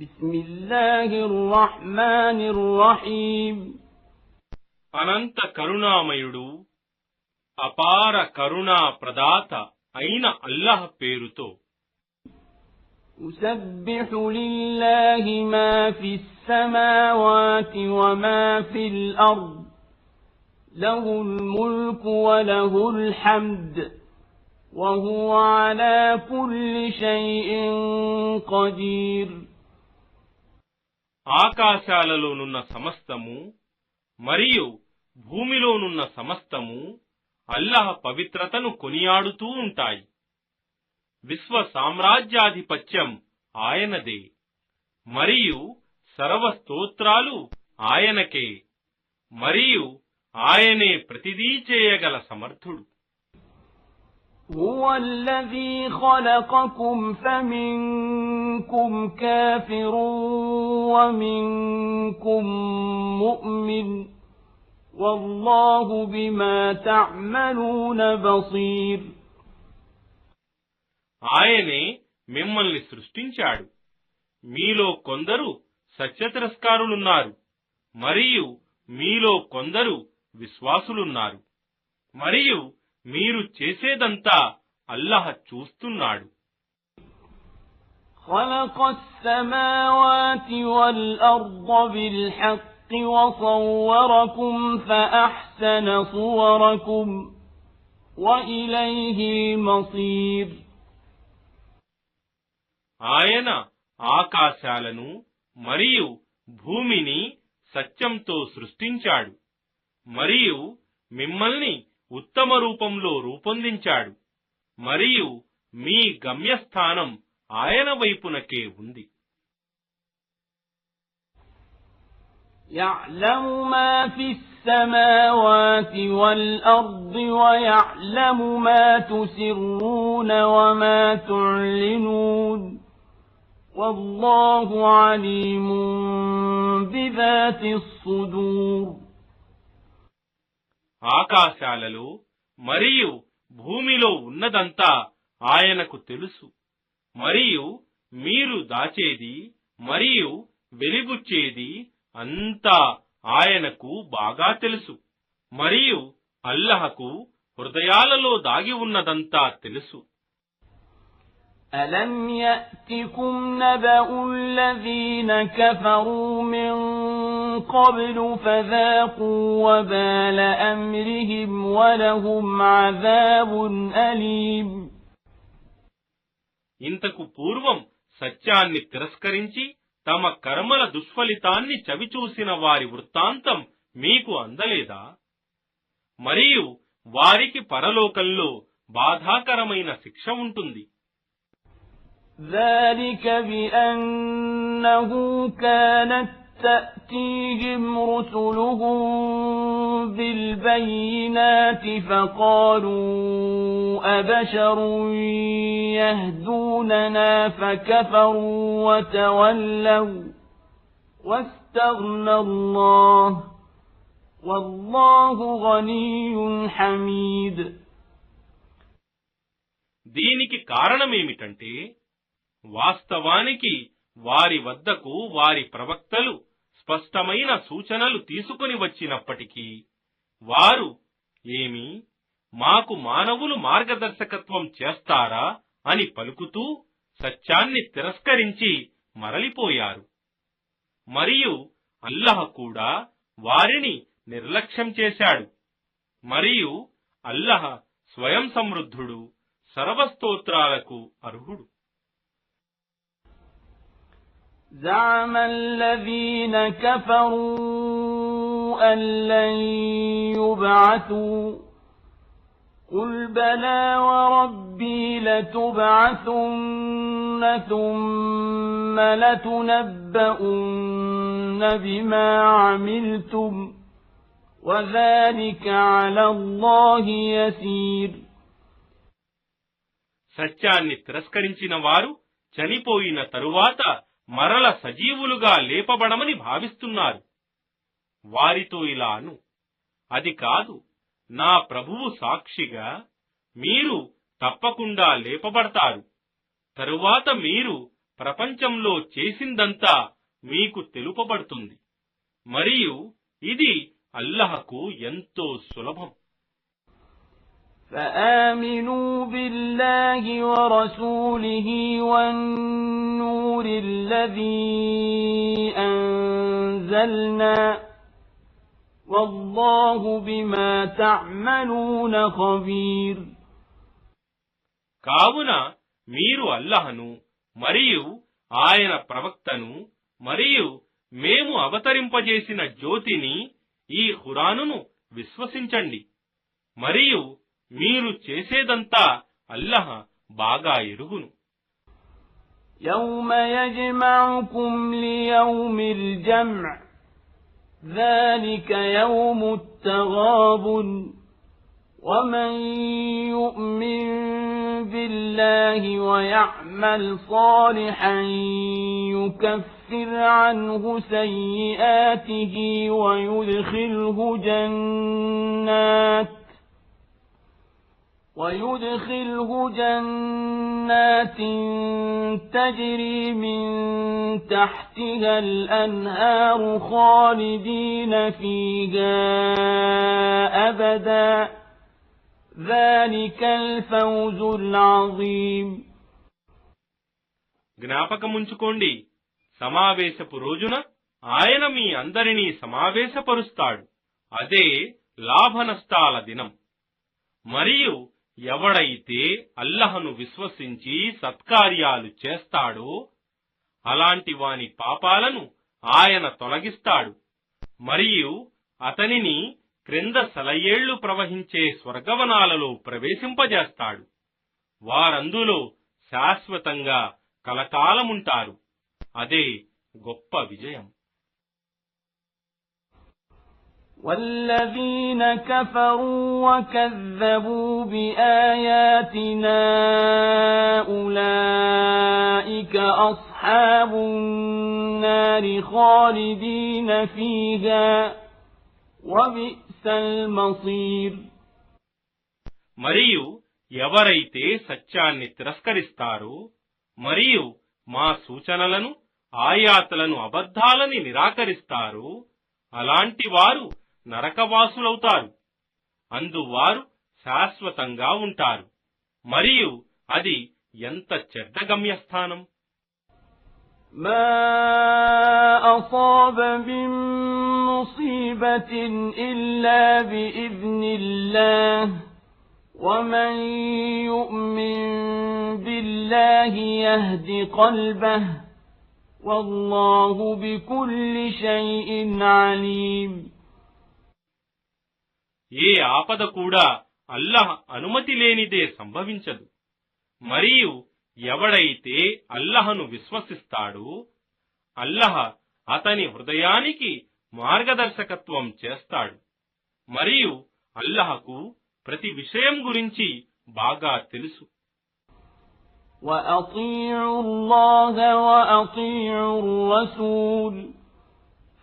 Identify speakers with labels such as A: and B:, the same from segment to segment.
A: బిస్మిల్లాహిర్ రహ్మానిర్ రహీమ్.
B: అనంత కరుణామయుడు అపార కరుణా ప్రదాత అయిన అల్లాహ్ పేరుతో.
A: యుసబ్బిహు లిల్లాహి మా ఫిస్ సమావాతి వమా ఫిల్ అర్ద్ లహుల్ ముల్కు వలహుల్ హమ్ద్ వహువ అలా కుల్లి షైఇన్ ఖదీర్.
B: ఆకాశాలలోనున్న సమస్తము మరియు భూమిలోనున్న సమస్తము అల్లాహ్ పవిత్రతను కొనియాడుతూ ఉంటాయి. విశ్వ సామ్రాజ్యాధిపత్యం ఆయనదే మరియు సర్వ స్తోత్రాలు ఆయనకే, మరియు ఆయనే ప్రతిదీ చేయగల సమర్థుడు.
A: هُوَ الَّذِي خَلَقَكُمْ فَمِنكُمْ كَافِرٌ وَمِنكُم مُّؤْمِنٌ وَاللَّهُ بِمَا تَعْمَلُونَ بَصِيرٌ.
B: ఆయనే మిమ్మల్ని సృష్టించాడు. మీలో కొందరు సత్యతిరస్కారులున్నారు మరియు మీలో కొందరు విశ్వాసులున్నారు. మరియు మీరు చేసేదంతా అల్లాహ్ చూస్తున్నాడు.
A: خَلَقَ السَّمَاوَاتِ وَالْأَرْضَ بِالْحَقِّ وَصَوَّرَكُمْ فَأَحْسَنَ صُوَرَكُمْ وَإِلَيْهِ الْمَصِيرُ.
B: ఆయన ఆకాశాలను మరియు భూమిని సత్యంతో సృష్టించాడు మరియు మిమ్మల్ని ఉత్తమ రూపంలో రూపొందించాడు, మరియు మీ గమ్యస్థానం ఆయన వైపునకే ఉంది.
A: يَعْلَمُ مَا فِي السَّمَاوَاتِ وَالْأَرْضِ وَيَعْلَمُ مَا تُسِرُّونَ وَمَا تُعْلِنُونَ وَاللَّهُ عَلِيمٌ بِذَاتِ الصُّدُورِ.
B: ఆకాశాలలో మరియు భూమిలో ఉన్నదంతా ఆయనకు తెలుసు, మరియు మీరు దాచేది మరియు వెలిబుచ్చేది అంతా ఆయనకు బాగా తెలుసు, మరియు అల్లాహ్కు హృదయాలలో దాగి ఉన్నదంతా తెలుసు.
A: أَلَمْ يَأْتِكُمْ نَبَأُ الَّذِينَ كَفَرُوا مِنْ قَبْلُ فَذَاقُوا وَبَالَ أَمْرِهِمْ وَلَهُمْ عَذَابٌ أَلِيمٌ.
B: ఇంతకు పూర్వం సత్యాన్ని తిరస్కరించి తమ కర్మల దుష్ఫలితాన్ని చవిచూసిన వారి వృత్తాంతం మీకు అందలేదా? మరియు వారికి పరలోకంలో బాధాకరమైన శిక్ష ఉంటుంది.
A: ذَلِكَ بِأَنَّهُ كَانَتْ تَأْتِيهِمْ رُسُلُهُم بِالْبَيِّنَاتِ فَقَالُوا أَبَشَرٌ يَهْدُونَنَا فَكَفَرُوا وَتَوَلَّوْا وَاسْتَغْنَى اللَّهُ وَاللَّهُ غَنِيٌّ حَمِيدٌ.
B: దీనికి కారణమేమిటంటే, వాస్తవానికి వారి వద్దకు వారి ప్రవక్తలు స్పష్టమైన సూచనలు తీసుకొని వచ్చినప్పటికీ వారు ఏమి మాకు మానవులు మార్గదర్శకత్వం చేస్తారా అని పలుకుతూ సత్యాన్ని తిరస్కరించి మరలిపోయారు. మరియు అల్లాహ్ కూడా వారిని నిర్లక్ష్యం చేశాడు, మరియు అల్లాహ్ స్వయం సమృద్ధుడు, సర్వస్తోత్రాలకు అర్హుడు.
A: زَعَمَ الَّذِينَ كَفَرُوا أَن لَّن يُبْعَثُوا قُلْ بَلَىٰ وَرَبِّي لَتُبْعَثُنَّ ثُمَّ لَتُنَبَّؤُنَّ بِمَا عَمِلْتُمْ وَذَلِكَ عَلَى اللَّهِ يَسِيرٌ.
B: సత్యాన్ని తిరస్కరించిన వారు చనిపోయిన తరువాత మరల సజీవులుగా లేపబడమని భావిస్తున్నారు. వారితో ఇలా అను, అది కాదు, నా ప్రభువు సాక్షిగా మీరు తప్పకుండా లేపబడతారు. తరువాత మీరు ప్రపంచంలో చేసిందంతా మీకు తెలుపబడుతుంది. మరియు ఇది అల్లాహకు ఎంతో సులభం.
A: فآمنوا بالله ورسوله والنور الذي أنزلنا والله بما تعملون خبير.
B: కావున మీరు అల్లాహను మరియు ఆయన ప్రవక్తను మరియు మేము అవతరింపజేసిన జ్యోతిని ఈ ఖురానును విశ్వసించండి. మరియు మీరు చేసేదంతా అల్లాహ్ బాగా ఎరుగును.
A: يوم يجمعكم ليوم الجمع ذلك يوم التغابن ومن يؤمن بالله ويعمل صالحا يكفر عنه سيئاته ويدخله جنات تجري من تحتها الأنهار خالدين فيها أبدا ذلك الفوز العظيم.
B: జ్ఞాపకముంచుకోండి, సమావేశపు రోజున ఆయన మీ అందరినీ సమావేశపరుస్తాడు. అదే లాభనష్టాల దినం. మరియు ఎవడైతే అల్లాహ్ను విశ్వసించి సత్కార్యాలు చేస్తాడో అలాంటి వాని పాపాలను ఆయన తొలగిస్తాడు. మరియు అతనిని క్రింద సెలయేళ్లు ప్రవహించే స్వర్గవనాలలో ప్రవేశింపజేస్తాడు. వారందులో శాశ్వతంగా కలకాలముంటారు. అదే గొప్ప విజయం.
A: والذين كفروا وكذبوا بآياتنا أولئك أصحاب النار خالدين فيها وبئس المصير.
B: మరియు ఎవరైతే సత్యాన్ని తిరస్కరిస్తారో మరియు మా సూచనలను ఆయాతులను అబద్ధాలని నిరాకరిస్తారో అలాంటి వారు నరకవాసులవుతారు. అందువారు శాశ్వతంగా ఉంటారు. మరియు అది ఎంత చెడ్డ గమ్యస్థానం.
A: ما أصاب من مصيبة إلا بإذن الله ومن يؤمن بالله يهد قلبه والله بكل شيء عليم.
B: ఏ ఆపద కూడా అల్లాహ్ అనుమతి లేనిదే సంభవించదు. మరియు ఎవడైతే అల్లాహ్ను విశ్వసిస్తాడో అల్లాహ్ అతని హృదయానికి మార్గదర్శకత్వం చేస్తాడు. మరియు అల్లాహ్కు ప్రతి విషయం గురించి బాగా తెలుసు.
A: وأطيعوا الله وأطيعوا الرسول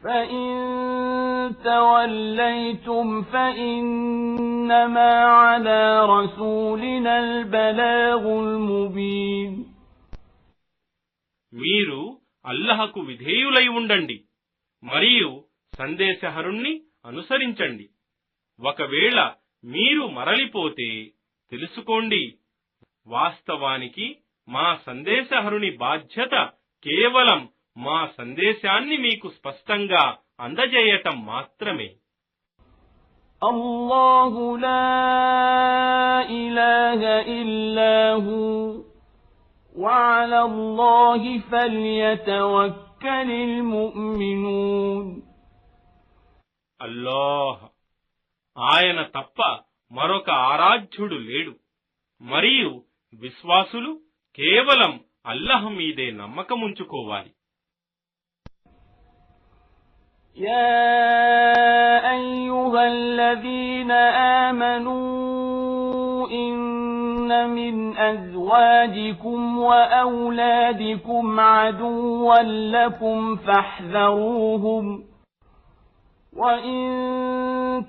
A: فإن توليتم فإنما على رسولنا البلاغ المبين.
B: మీరు అల్లాహ్కు విధేయులై ఉండండి మరియు సందేశహరుణ్ణి అనుసరించండి. ఒకవేళ మీరు మరలిపోతే తెలుసుకోండి, వాస్తవానికి మా సందేశహరుని బాధ్యత కేవలం మా సందేశాన్ని మీకు స్పష్టంగా అందజేయటం మాత్రమే.
A: అల్లాహు లా ఇలాహ ఇల్లా హు వఅలా అల్లాహి ఫల్యతవక్కలిల్ ముమినూన్.
B: అల్లాహ్, ఆయన తప్ప మరొక ఆరాధ్యుడు లేడు. మరియు విశ్వాసులు కేవలం అల్లాహ్ మీదే నమ్మకముంచుకోవాలి.
A: يا أيها الذين آمنوا إن من أزواجكم وأولادكم عدوا لكم فاحذروهم وإن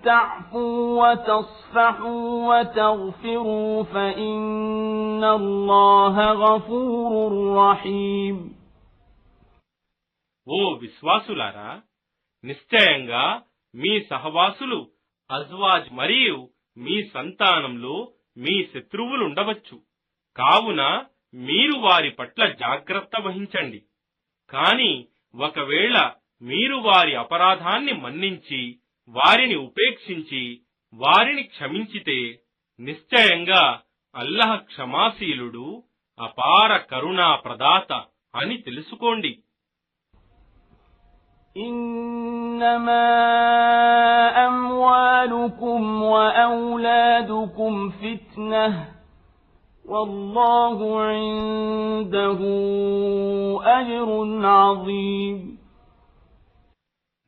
A: تعفوا وتصفحوا وتغفروا فإن الله غفور رحيم.
B: ఓ విశ్వాసులారా, నిశ్చయంగా మీ సహవాసులు అజ్వాజ్ మరియు మీ సంతానంలో మీ శత్రువులుండవచ్చు. కావున మీరు వారి పట్ల జాగ్రత్త వహించండి. కాని ఒకవేళ మీరు వారి అపరాధాన్ని మన్నించి వారిని ఉపేక్షించి వారిని క్షమించితే నిశ్చయంగా అల్లహ్ క్షమాశీలుడు, అపార కరుణా ప్రదాత అని తెలుసుకోండి.
A: ఇన్నమా అమ్వాలుకుం వఔలాదుకుం ఫిత్నహ్ వల్లాహు ఇందహు అజ్రున్ అజీమ్.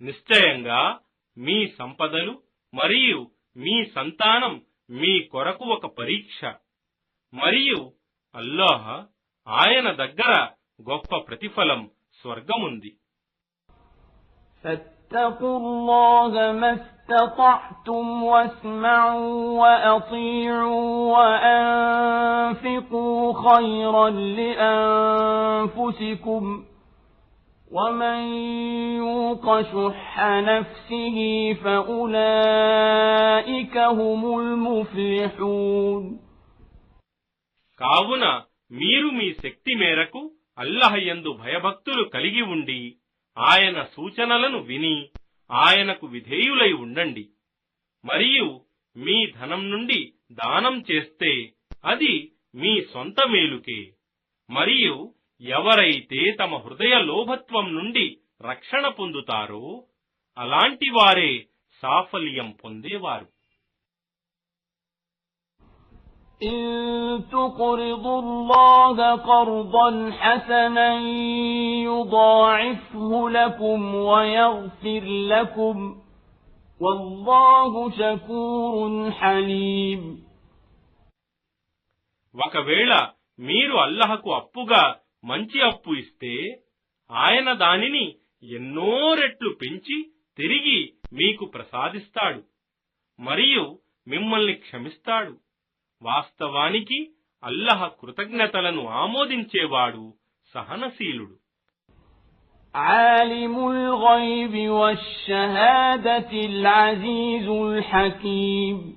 B: నిశ్చయంగా మీ సంపదలు మరియు మీ సంతానం మీ కొరకు ఒక పరీక్ష. మరియు అల్లాహ్ ఆయన దగ్గర గొప్ప ప్రతిఫలం స్వర్గముంది.
A: ఫత్తఖుల్లాహ మస్తతఅతుం వస్మఉ వఅతీఉ వఅన్ఫిqూ ఖైరన్ లిఅన్ఫుసికుం ومن يوق شح نفسه فأولئك هم المفلحون.
B: కావున మీరు మీ శక్తి మేరకు అల్లహ్ యందు భయభక్తులు కలిగి ఉండి ఆయన సూచనలను విని ఆయనకు విధేయులై ఉండండి. మరియు మీ ధనం నుండి దానం చేస్తే అది మీ సొంత మేలుకే. మరియు ఎవరైతే తమ హృదయ లోభత్వం నుండి రక్షణ పొందుతారో అలాంటి వారే సాఫల్యం పొందేవారు.
A: ఇన్ తుక్రిదుల్లాహ ఖర్దన్ హసనన్ యుదాఇఫ్హు లకుం వయగ్ఫిర్ లకుం వల్లాహు షకూరున్ హలీం.
B: ఒకవేళ మీరు అల్లహకు అప్పుగా మంచి అప్పు ఇస్తే ఆయన దానిని ఎన్నో రెట్లు పెంచి తిరిగి మీకు ప్రసాదిస్తాడు మరియు మిమ్మల్ని క్షమిస్తాడు. వాస్తవానికి అల్లహ్ కృతజ్ఞతలను ఆమోదించేవాడు, సహనశీలుడు.
A: ఆలిముల్ గైబి వశ్షహాదతిల్ అజీజుల్ హకీమ్.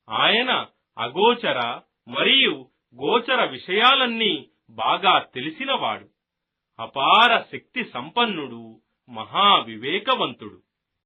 B: ఆయన అగోచర మరియు గోచర విషయాలన్నీ బాగా తెలిసినవాడు, అపార శక్తి సంపన్నుడు, మహావివేకవంతుడు.